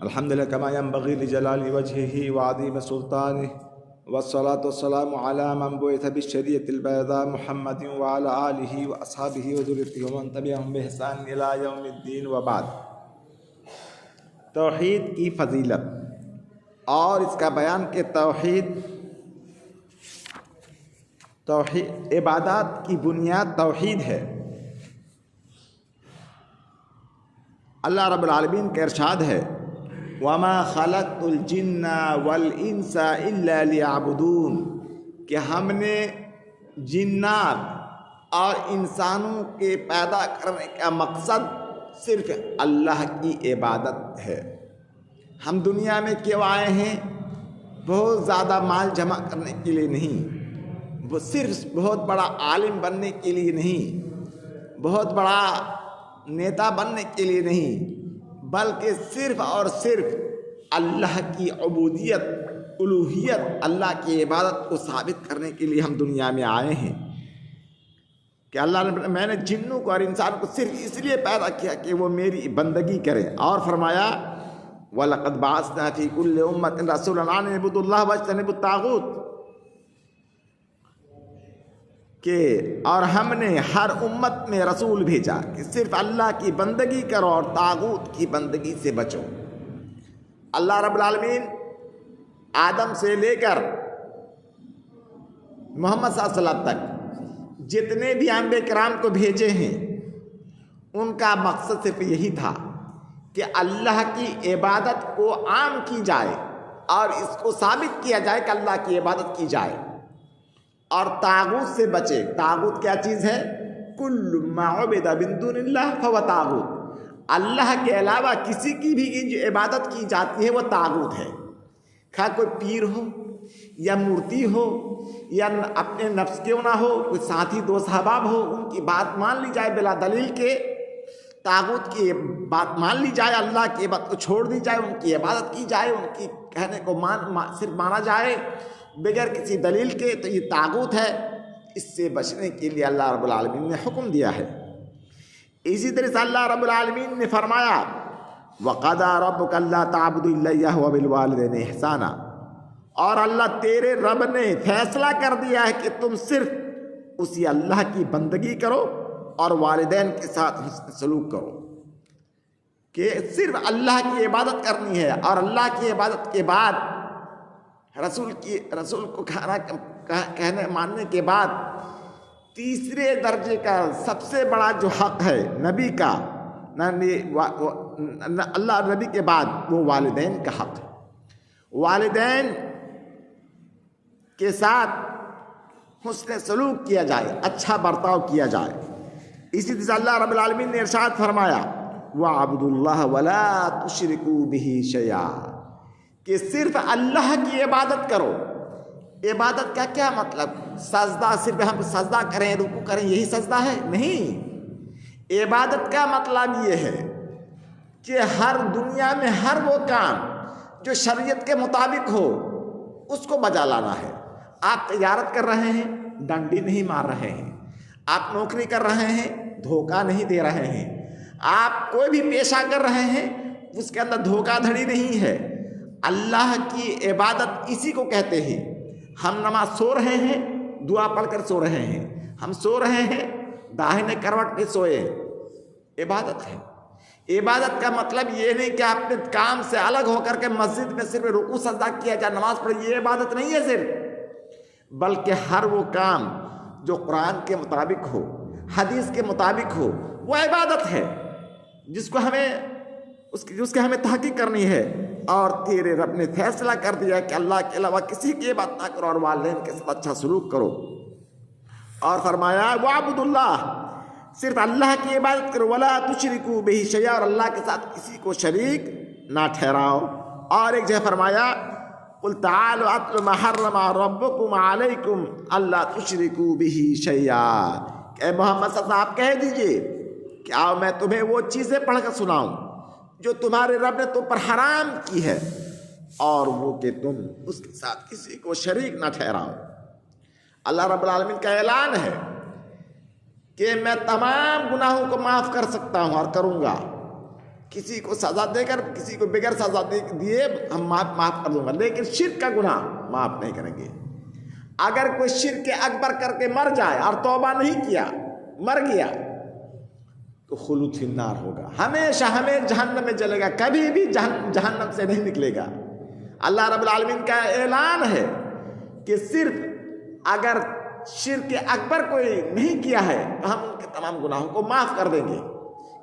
الحمدللہ کما ینبغی لجلال وجہہ وعظیم سلطانہ والصلاة والسلام علی من بعث بالشریعۃ البیضاء محمد وعلی آلہ واصحابہ وذریتہ ومن تبعہم بإحسان الی یوم الدین وبعد۔ توحید کی فضیلت اور اس کا بیان کہ توحید عبادات کی بنیاد توحید ہے۔ اللہ رب العالمین کا ارشاد ہے وَمَا خَلَقْتُ الْجِنَّ وَالْإِنسَ إِلَّا لِيَعْبُدُونَ کہ ہم نے جنات اور انسانوں کے پیدا کرنے کا مقصد صرف اللہ کی عبادت ہے۔ ہم دنیا میں کیوں آئے ہیں؟ بہت زیادہ مال جمع کرنے کے لیے نہیں، وہ صرف بہت بڑا عالم بننے کے لیے نہیں، بہت بڑا نیتا بننے کے لیے نہیں، بلکہ صرف اور صرف اللہ کی عبودیت، الوہیت، اللہ کی عبادت کو ثابت کرنے کے لیے ہم دنیا میں آئے ہیں کہ اللہ نے میں نے جنوں کو اور انسان کو صرف اس لیے پیدا کیا کہ وہ میری بندگی کریں۔ اور فرمایا وَلَقَدْ بَعَثْنَا فِي كُلِّ أُمَّةٍ رَسُولًا أَنِ اعْبُدُوا اللَّهَ وَاجْتَنِبُوا الطَّاغُوتَ کہ اور ہم نے ہر امت میں رسول بھیجا کہ صرف اللہ کی بندگی کرو اور طاغوت کی بندگی سے بچو۔ اللہ رب العالمین آدم سے لے کر محمد صلی اللہ علیہ وسلم تک جتنے بھی انبیاء کرام کو بھیجے ہیں ان کا مقصد صرف یہی تھا کہ اللہ کی عبادت کو عام کی جائے اور اس کو ثابت کیا جائے کہ اللہ کی عبادت کی جائے اور طاغوت سے بچے۔ طاغوت کیا چیز ہے؟ کل ما عبد من دون اللہ فهو طاغوت، اللہ کے علاوہ کسی کی بھی جو عبادت کی جاتی ہے وہ طاغوت ہے، خواہ کوئی پیر ہو یا مورتی ہو یا اپنے نفس کیوں نہ ہو، کوئی ساتھی دوست احباب ہو، ان کی بات مان لی جائے بلا دلیل کے، طاغوت کی بات مان لی جائے، اللہ کی عبادت کو چھوڑ دی جائے، ان کی عبادت کی جائے، ان کی کہنے کو صرف مانا جائے بغیر کسی دلیل کے، تو یہ طاغوت ہے۔ اس سے بچنے کے لیے اللہ رب العالمین نے حکم دیا ہے۔ اسی طرح سے اللہ رب العالمین نے فرمایا وَقَضَىٰ رَبُّكَ أَلَّا تَعْبُدُوا إِلَّا إِيَّاهُ وَبِالْوَالِدَيْنِ إِحْسَانًا، اور اللہ تیرے رب نے فیصلہ کر دیا ہے کہ تم صرف اسی اللہ کی بندگی کرو اور والدین کے ساتھ حسن سلوک کرو، کہ صرف اللہ کی عبادت کرنی ہے اور اللہ کی عبادت کے بعد رسول کو کہنے ماننے کے بعد تیسرے درجے کا سب سے بڑا جو حق ہے نبی کا، اللہ نبی کے بعد وہ والدین کا حق ہے۔ والدین کے ساتھ حسن سلوک کیا جائے، اچھا برتاؤ کیا جائے۔ اسی طرح اللہ رب العالمین نے ارشاد فرمایا وَاعْبُدُوا اللَّهَ وَلَا تُشْرِكُوا بِهِ شَيْئًا کہ صرف اللہ کی عبادت کرو۔ عبادت کا کیا مطلب؟ سجدہ صرف ہم سجدہ کریں، رکوع کریں، یہی سجدہ ہے؟ نہیں، عبادت کا مطلب یہ ہے کہ ہر دنیا میں ہر وہ کام جو شریعت کے مطابق ہو اس کو بجا لانا ہے۔ آپ تجارت کر رہے ہیں، ڈنڈی نہیں مار رہے ہیں، آپ نوکری کر رہے ہیں، دھوکہ نہیں دے رہے ہیں، آپ کوئی بھی پیشہ کر رہے ہیں اس کے اندر دھوکہ دھڑی نہیں ہے۔ اللہ کی عبادت اسی کو کہتے ہیں۔ ہم نماز سو رہے ہیں، دعا پڑھ کر سو رہے ہیں، ہم سو رہے ہیں داہنے کروٹ پہ سوئے، عبادت ہے۔ عبادت کا مطلب یہ نہیں کہ آپ نے کام سے الگ ہو کر کے مسجد میں صرف رکوع سجدہ کیا جائے، نماز پڑھی، یہ عبادت نہیں ہے صرف، بلکہ ہر وہ کام جو قرآن کے مطابق ہو، حدیث کے مطابق ہو، وہ عبادت ہے جس کو ہمیں اس کی ہمیں تحقیق کرنی ہے۔ اور تیرے رب نے فیصلہ کر دیا کہ اللہ کے علاوہ کسی کی عبادت نہ کرو اور والدین کے ساتھ اچھا سلوک کرو۔ اور فرمایا وَاعْبُدُوا اللَّهَ صرف اللہ کی عبادت کرو وَلَا تُشْرِكُوا بِهِ شَيْئًا اور اللہ کے ساتھ کسی کو شریک نہ ٹھہراؤ۔ اور ایک جگہ فرمایا قُلْ تَعَالُوا أَتْلُ مَا حَرَّمَ رَبُّكُمْ عَلَيْكُمْ أَلَّا تُشْرِكُوا بِهِ شَيْئًا کہ اے محمد صلی اللہ علیہ وسلم آپ کہہ دیجئے کہ آؤ میں تمہیں وہ چیزیں پڑھ کر سناؤں جو تمہارے رب نے تم پر حرام کی ہے، اور وہ کہ تم اس کے ساتھ کسی کو شریک نہ ٹھہراؤ۔ اللہ رب العالمین کا اعلان ہے کہ میں تمام گناہوں کو معاف کر سکتا ہوں اور کروں گا، کسی کو سزا دے کر کسی کو بغیر سزا دیے ہم معاف کر دوں گا، لیکن شرک کا گناہ معاف نہیں کریں گے۔ اگر کوئی شرک اکبر کر کے مر جائے اور توبہ نہیں کیا، مر گیا، تو خلود فی النار ہوگا، ہمیشہ جہنم میں جلے گا، کبھی بھی جہنم سے نہیں نکلے گا۔ اللہ رب العالمین کا اعلان ہے کہ صرف اگر شرک اکبر کوئی نہیں کیا ہے تو ہم ان کے تمام گناہوں کو معاف کر دیں گے،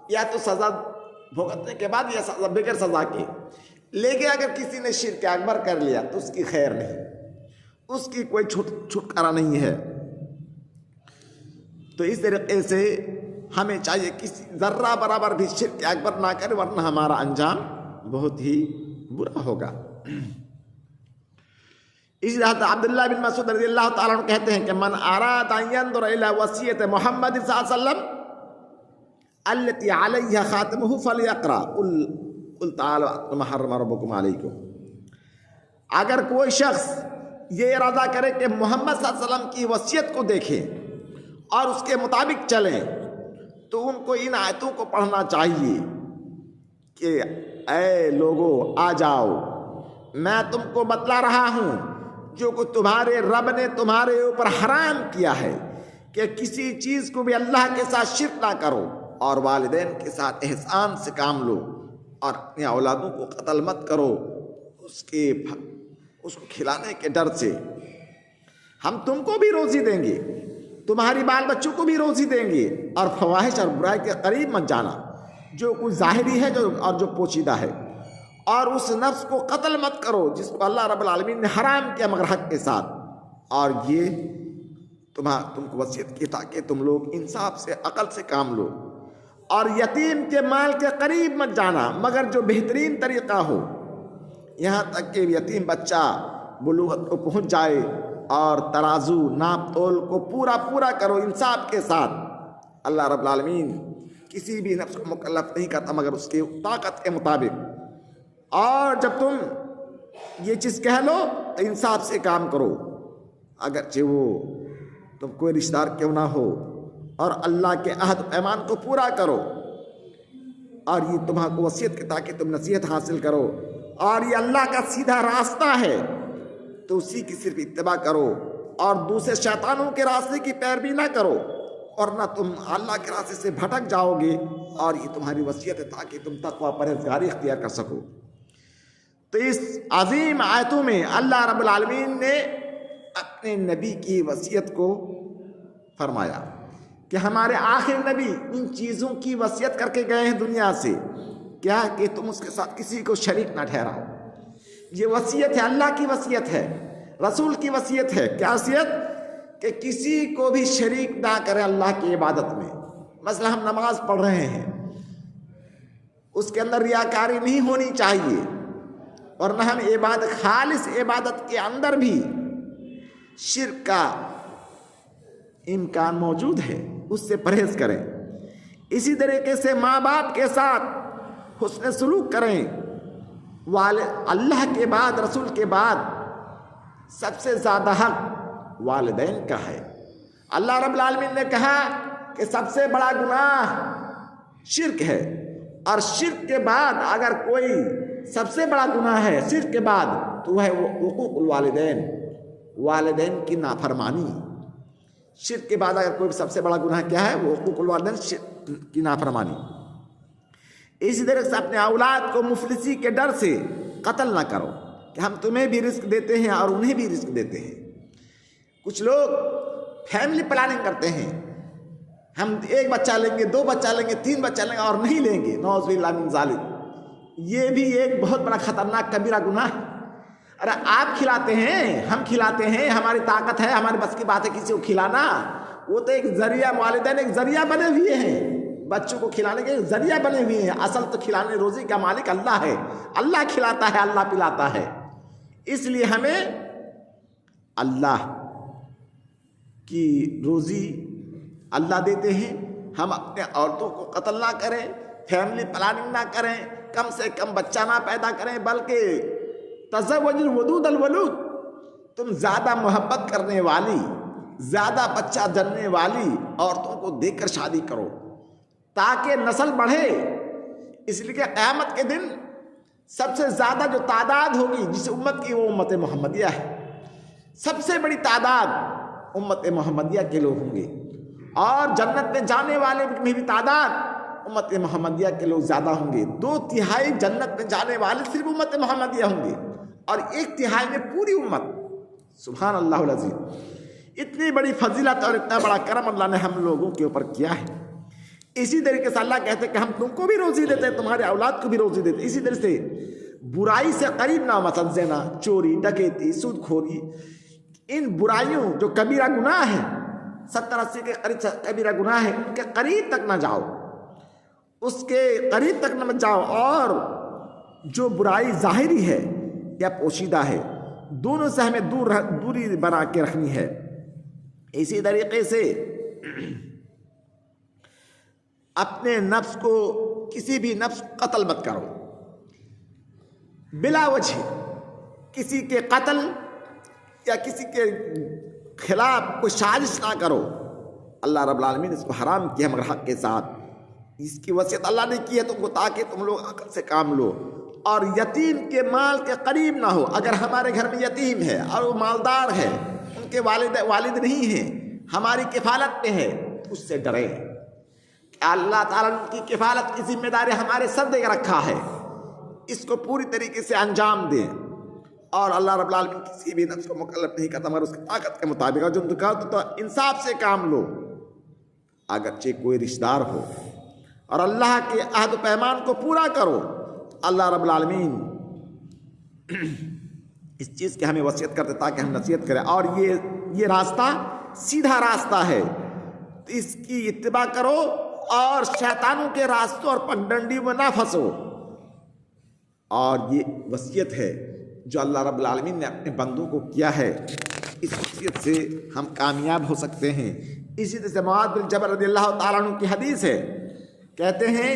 یا تو سزا بھگتنے کے بعد یا سزا بغیر سزا کے۔ لیکن اگر کسی نے شرک اکبر کر لیا تو اس کی خیر نہیں، اس کی کوئی چھٹکارا نہیں ہے۔ تو اس طریقے سے ہمیں چاہیے کسی ذرہ برابر بھی شرک اکبر نہ کرے، ورنہ ہمارا انجام بہت ہی برا ہوگا۔ اسی طرح عبداللہ بن مسعود رضی اللہ تعالیٰ عنہ کہتے ہیں کہ من اراد ان ينظر الى وصیت محمد صلی اللہ علیہ وسلم التي علیہ خاتمہ فلیقرأ قل تعالوا اتل ما حرم ربکم علیکم۔ اگر کوئی شخص یہ ارادہ کرے کہ محمد صلی اللہ علیہ وسلم کی وصیت کو دیکھیں اور اس کے مطابق چلیں، تو ان کو ان آیتوں کو پڑھنا چاہیے کہ اے لوگو آ جاؤ، میں تم کو بتلا رہا ہوں جو کہ تمہارے رب نے تمہارے اوپر حرام کیا ہے، کہ کسی چیز کو بھی اللہ کے ساتھ شرک نہ کرو، اور والدین کے ساتھ احسان سے کام لو، اور اپنے اولادوں کو قتل مت کرو اس کو کھلانے کے ڈر سے۔ ہم تم کو بھی روزی دیں گے، تمہاری بال بچوں کو بھی روزی دیں گے، اور فواحش اور برائی کے قریب مت جانا، جو کچھ ظاہری ہے اور جو پوشیدہ ہے، اور اس نفس کو قتل مت کرو جس کو اللہ رب العالمین نے حرام کیا مگر حق کے ساتھ۔ اور یہ تم کو وصیت کی تاکہ تم لوگ انصاف سے عقل سے کام لو، اور یتیم کے مال کے قریب مت جانا مگر جو بہترین طریقہ ہو، یہاں تک کہ یتیم بچہ بلوغت کو پہنچ جائے، اور ترازو ناپ تول کو پورا کرو انصاف کے ساتھ۔ اللہ رب العالمین کسی بھی نفس کو مکلف نہیں کرتا مگر اس کی طاقت کے مطابق، اور جب تم یہ چیز کہہ لو تو انصاف سے کام کرو، اگرچہ وہ تم کوئی رشتہ دار کیوں نہ ہو، اور اللہ کے عہد و پیمان کو پورا کرو، اور یہ تمہارا وصیت کی تاکہ تم نصیحت حاصل کرو، اور یہ اللہ کا سیدھا راستہ ہے تو اسی کی صرف اتباع کرو، اور دوسرے شیطانوں کے راستے کی پیروی نہ کرو، ورنہ تم اللہ کے راستے سے بھٹک جاؤ گے، اور یہ تمہاری وصیت ہے تاکہ تم تقوی پرہیزگاری اختیار کر سکو۔ تو اس عظیم آیتوں میں اللہ رب العالمین نے اپنے نبی کی وصیت کو فرمایا کہ ہمارے آخر نبی ان چیزوں کی وصیت کر کے گئے ہیں دنیا سے، کیا کہ تم اس کے ساتھ کسی کو شریک نہ ٹھہراؤ۔ یہ وصیت ہے، اللہ کی وصیت ہے، رسول کی وصیت ہے۔ کیا وصیت؟ کہ کسی کو بھی شریک نہ کرے اللہ کی عبادت میں۔ مثلا ہم نماز پڑھ رہے ہیں، اس کے اندر ریاکاری نہیں ہونی چاہیے، ورنہ ہم خالص عبادت کے اندر بھی شرک کا امکان موجود ہے، اس سے پرہیز کریں۔ اسی طریقے سے ماں باپ کے ساتھ حسن سلوک کریں۔ اللہ کے بعد، رسول کے بعد سب سے زیادہ حق والدین کا ہے۔ اللہ رب العالمین نے کہا کہ سب سے بڑا گناہ شرک ہے، اور شرک کے بعد اگر کوئی سب سے بڑا گناہ ہے شرک کے بعد تو ہے وہ حقوق الوالدین، والدین کی نافرمانی۔ شرک کے بعد اگر کوئی سب سے بڑا گناہ کیا ہے؟ وہ حقوق الوالدین کی نافرمانی۔ اسی طرح سے اپنے اولاد کو مفلسی کے ڈر سے قتل نہ کرو، کہ ہم تمہیں بھی رزق دیتے ہیں اور انہیں بھی رزق دیتے ہیں۔ کچھ لوگ فیملی پلاننگ کرتے ہیں، ہم 1 بچہ لیں گے، 2 بچہ لیں گے، 3 بچہ لیں گے اور نہیں لیں گے، نعوذ باللہ من ذالک۔ یہ بھی ایک بہت بڑا خطرناک کبیرہ گناہ ہے۔ ارے آپ کھلاتے ہیں، ہم کھلاتے ہیں، ہماری طاقت ہے، ہمارے بس کی بات ہے کسی کو کھلانا، وہ تو ایک ذریعہ، والدین ایک ذریعہ بنے ہوئے ہیں، بچوں کو کھلانے کے ذریعہ بنے ہوئے ہیں۔ اصل تو کھلانے روزی کا مالک اللہ ہے، اللہ کھلاتا ہے، اللہ پلاتا ہے۔ اس لیے ہمیں اللہ کی روزی اللہ دیتے ہیں، ہم اپنے عورتوں کو قتل نہ کریں، فیملی پلاننگ نہ کریں، کم سے کم بچہ نہ پیدا کریں، بلکہ تزوج الودود الولود، تم زیادہ محبت کرنے والی، زیادہ بچہ جننے والی عورتوں کو دیکھ کر شادی کرو تاکہ نسل بڑھے۔ اس لیے کہ قیامت کے دن سب سے زیادہ جو تعداد ہوگی جس امت کی، وہ امت محمدیہ ہے. سب سے بڑی تعداد امت محمدیہ کے لوگ ہوں گے، اور جنت میں جانے والے میں بھی تعداد امت محمدیہ کے لوگ زیادہ ہوں گے. 2/3 جنت میں جانے والے صرف امت محمدیہ ہوں گے، اور 1/3 میں پوری امت. سبحان اللہ العظیم. اتنی بڑی فضیلت اور اتنا بڑا کرم اللہ نے ہم لوگوں کے اوپر کیا ہے. اسی طریقے سے اللہ کہتے ہیں کہ ہم تم کو بھی روزی دیتے ہیں، تمہارے اولاد کو بھی روزی دیتے ہیں. اسی طرح سے برائی سے قریب نہ، مثلا زنا، چوری، ڈکیتی، سود خوری، ان برائیوں جو کبیرہ گناہ ہیں، 70-80 کے قریب کبیرہ گناہ ہے، ان کے قریب تک نہ جاؤ، اس کے قریب تک نہ جاؤ. اور جو برائی ظاہری ہے یا پوشیدہ ہے، دونوں سے ہمیں دوری بنا کے رکھنی ہے. اسی طریقے سے اپنے نفس کو، کسی بھی نفس قتل مت کرو بلا وجہ. کسی کے قتل یا کسی کے خلاف کوئی سازش نہ کرو. اللہ رب العالمین نے اس کو حرام کیا مگر حق کے ساتھ. اس کی وصیت اللہ نے کی ہے تم کو، تاکہ تم لوگ عقل سے کام لو. اور یتیم کے مال کے قریب نہ ہو. اگر ہمارے گھر میں یتیم ہے اور وہ مالدار ہے، ان کے والد نہیں ہیں، ہماری کفالت پہ ہے، اس سے ڈریں کہ اللہ تعالیٰ نے ان کی کفالت کی ذمہ داری ہمارے سر دے رکھا ہے، اس کو پوری طریقے سے انجام دیں. اور اللہ رب العالمین کسی بھی نفس کو مکلف نہیں کرتا مگر اس کی طاقت کے مطابق. اور جو تو انصاف سے کام لو، اگرچہ کوئی رشتہ دار ہو، اور اللہ کے عہد و پیمان کو پورا کرو. اللہ رب العالمین اس چیز کی ہمیں وصیت کرتے تاکہ ہم نصیحت کریں. اور یہ راستہ سیدھا راستہ ہے، تو اس کی اتباع کرو اور شیطانوں کے راستوں اور پگڈنڈیوں میں نہ پھنسو. اور یہ وصیت ہے جو اللہ رب العالمین نے اپنے بندوں کو کیا ہے. اس وصیت سے ہم کامیاب ہو سکتے ہیں. اسی طرح سے معاذ بن جبل رضی اللہ تعالیٰ عنہ کی حدیث ہے، کہتے ہیں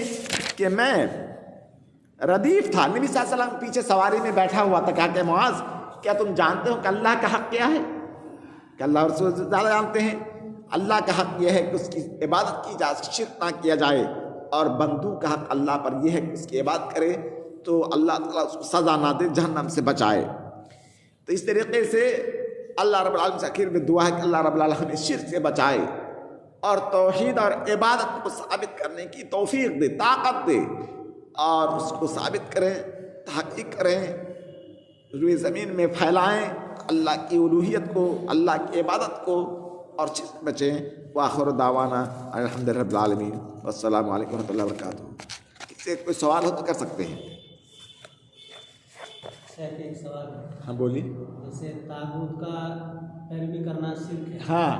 کہ میں ردیف تھا، نبی صلی اللہ علیہ وسلم پیچھے سواری میں بیٹھا ہوا تھا. کہا کہ معاذ کیا تم جانتے ہو کہ اللہ کا حق کیا ہے؟ کہ اللہ اور رسول زیادہ جانتے ہیں. اللہ کا حق یہ ہے کہ اس کی عبادت کی جائے، شرک نہ کیا جائے. اور بندوں کا حق اللہ پر یہ ہے کہ اس کی عبادت کرے تو اللہ تعالیٰ اس کو سزا نہ دے، جہنم سے بچائے. تو اس طریقے سے اللہ رب العالمین سے آخر میں دعا ہے کہ اللہ رب العالمین ہمیں شرک سے بچائے اور توحید اور عبادت کو ثابت کرنے کی توفیق دے، طاقت دے، اور اس کو ثابت کریں، تحقیق کریں، روئے زمین میں پھیلائیں اللہ کی الوہیت کو، اللہ کی عبادت کو، اور شرک سے بچیں. وآخر دعوانا الحمد للہ رب العالمین، والسلام علیکم ورحمۃ اللہ وبرکاتہ. اس سے کوئی سوال ہو تو کر سکتے ہیں. ایک سوال ہے. ہاں بولیے. جیسے طاغوت کا پیروی کرنا شرک ہے. ہاں.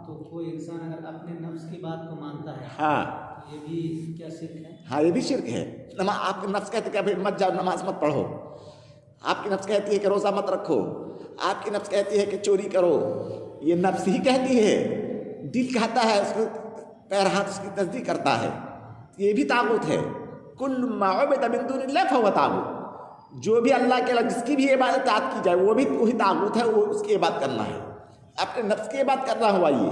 تو کوئی انسان اگر اپنے نفس کی بات کو مانتا ہے، ہاں یہ بھی کیا شرک ہے؟ ہاں یہ بھی شرک ہے. آپ کے نفس کہتے کہ مت جاؤ، نماز مت پڑھو. آپ کی نفس کہتی ہے کہ روزہ مت رکھو. آپ کی نفس کہتی ہے کہ چوری کرو. یہ نفس ہی کہتی ہے. دل کہتا ہے، اس کو پیر ہاتھ اس کی تصدیق کرتا ہے. یہ بھی طاغوت ہے. کل ما عبد من دون اللہ فهو طاغوت. جو بھی اللہ کے علاوہ جس کی بھی عبادت کی جائے وہ بھی وہی طاغوت ہے. وہ اس کی عبادت کرنا ہے، اپنے نفس کی عبادت کرنا ہوا. یہ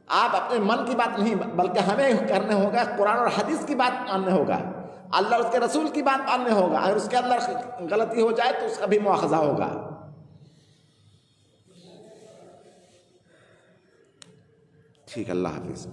آپ اپنے من کی بات نہیں بلکہ ہمیں کرنا ہوگا، قرآن اور حدیث کی بات ماننے ہوگا، اللہ اور اس کے رسول کی بات ماننے ہوگا. اگر اس کے اندر غلطی ہو جائے تو اس کا بھی مواخذہ ہوگا. ٹھیک، اللہ حافظ.